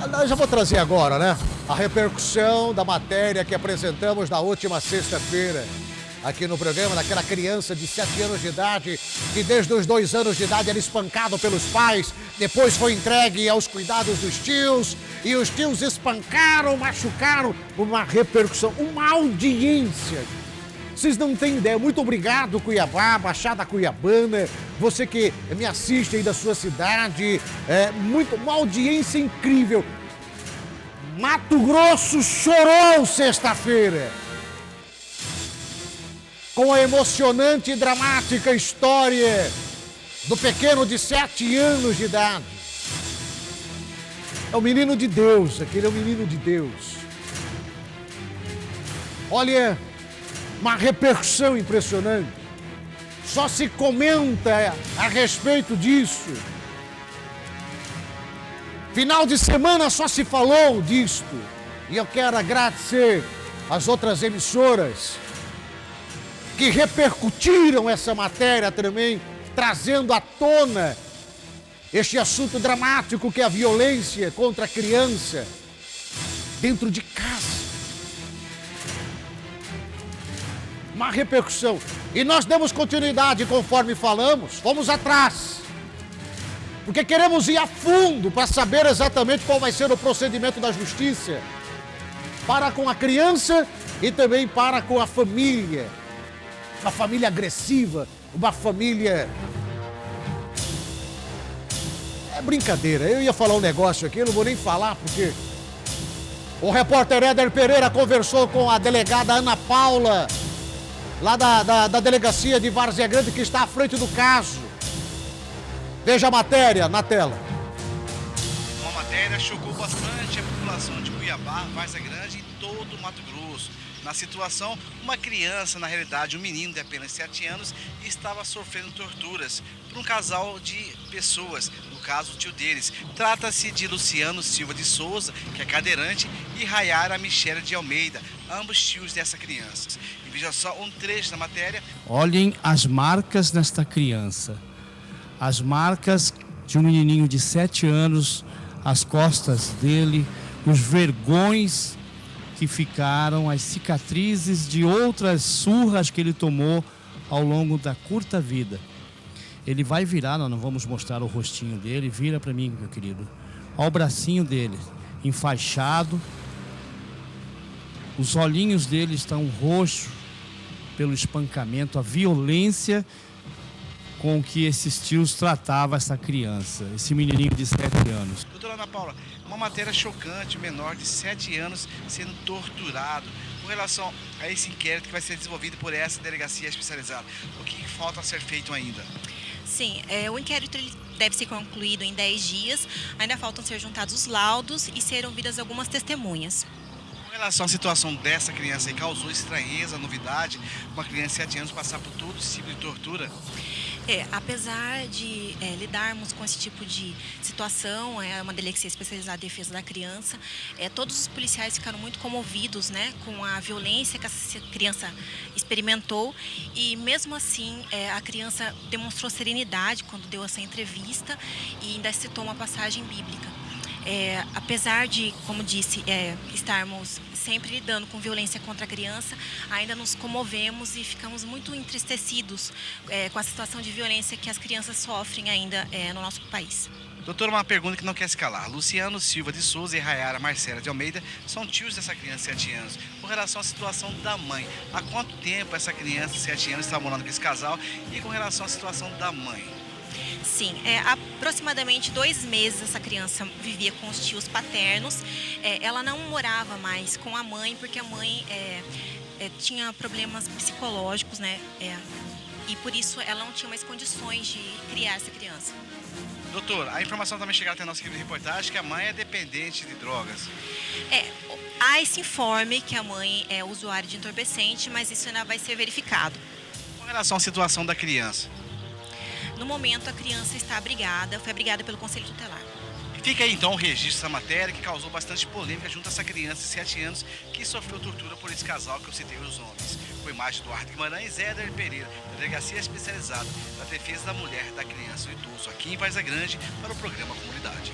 Eu já vou trazer agora, né? A repercussão da matéria que apresentamos na última sexta-feira. Aqui no programa, daquela criança de 7 anos de idade, que desde os 2 anos de idade era espancado pelos pais, depois foi entregue aos cuidados dos tios, e os tios espancaram, machucaram, uma repercussão, uma audiência. Vocês não têm ideia. Muito obrigado, Cuiabá, Baixada Cuiabana, você que me assiste aí da sua cidade, uma audiência incrível. Mato Grosso chorou sexta-feira com a emocionante e dramática história do pequeno de 7 anos de idade. É o menino de Deus, aquele é o menino de Deus. Olha, uma repercussão impressionante. Só se comenta a respeito disso. Final de semana só se falou disto. E eu quero agradecer às outras emissoras que repercutiram essa matéria também, trazendo à tona este assunto dramático que é a violência contra a criança dentro de casa. Uma repercussão. E nós demos continuidade conforme falamos, fomos atrás. Porque queremos ir a fundo para saber exatamente qual vai ser o procedimento da justiça para com a criança e também para com a família. Uma família agressiva, uma família... É brincadeira, eu ia falar um negócio aqui, eu não vou nem falar porque... O repórter Éder Pereira conversou com a delegada Ana Paula, lá da delegacia de Várzea Grande, que está à frente do caso. Veja a matéria na tela. Uma matéria chocou bastante a população de Cuiabá, Várzea Grande e todo o Mato Grosso. Na situação, uma criança, na realidade um menino de apenas 7 anos, estava sofrendo torturas por um casal de pessoas, no caso o tio deles. Trata-se de Luciano Silva de Souza, que é cadeirante, e Rayara Michele de Almeida, ambos tios dessa criança. E veja só um trecho da matéria. Olhem as marcas nesta criança. As marcas de um menininho de 7 anos, as costas dele, os vergões que ficaram, as cicatrizes de outras surras que ele tomou ao longo da curta vida. Ele vai virar, nós não vamos mostrar o rostinho dele, vira para mim, meu querido. Olha o bracinho dele, enfaixado. Os olhinhos dele estão roxos pelo espancamento, a violência com que esses tios tratavam essa criança, esse menininho de 7 anos. Doutora Ana Paula, uma matéria chocante, o menor de 7 anos sendo torturado. Com relação a esse inquérito que vai ser desenvolvido por essa delegacia especializada, o que falta a ser feito ainda? Sim, o inquérito ele deve ser concluído em 10 dias, ainda faltam ser juntados os laudos e ser ouvidas algumas testemunhas. Com relação à situação dessa criança, causou estranheza, novidade, uma criança de 7 anos passar por todo esse tipo de tortura? Apesar de lidarmos com esse tipo de situação, é uma delegacia especializada em defesa da criança, todos os policiais ficaram muito comovidos, né, com a violência que essa criança experimentou e mesmo assim a criança demonstrou serenidade quando deu essa entrevista e ainda citou uma passagem bíblica. Apesar de, como disse, estarmos sempre lidando com violência contra a criança, ainda nos comovemos e ficamos muito entristecidos com a situação de violência que as crianças sofrem ainda no nosso país. Doutor, uma pergunta que não quer se calar. Luciano Silva de Souza e Rayara Marcela de Almeida são tios dessa criança de 7 anos. Com relação à situação da mãe, há quanto tempo essa criança de 7 anos está morando com esse casal? E com relação à situação da mãe? Sim, aproximadamente 2 meses essa criança vivia com os tios paternos. Ela não morava mais com a mãe, porque a mãe tinha problemas psicológicos, né? E por isso ela não tinha mais condições de criar essa criança. Doutor, a informação também chegou até a nossa equipe de reportagem que a mãe é dependente de drogas. Há esse informe que a mãe é usuária de entorpecente, mas isso ainda vai ser verificado. Com relação à situação da criança? No momento, a criança está abrigada, foi abrigada pelo Conselho Tutelar. Fica aí então o registro dessa matéria que causou bastante polêmica junto a essa criança de 7 anos que sofreu tortura por esse casal que eu citei os nomes. Com imagem do Eduardo Guimarães, Éder Pereira, delegacia especializada da defesa da mulher, da criança e do idoso aqui em Várzea Grande para o programa Comunidade.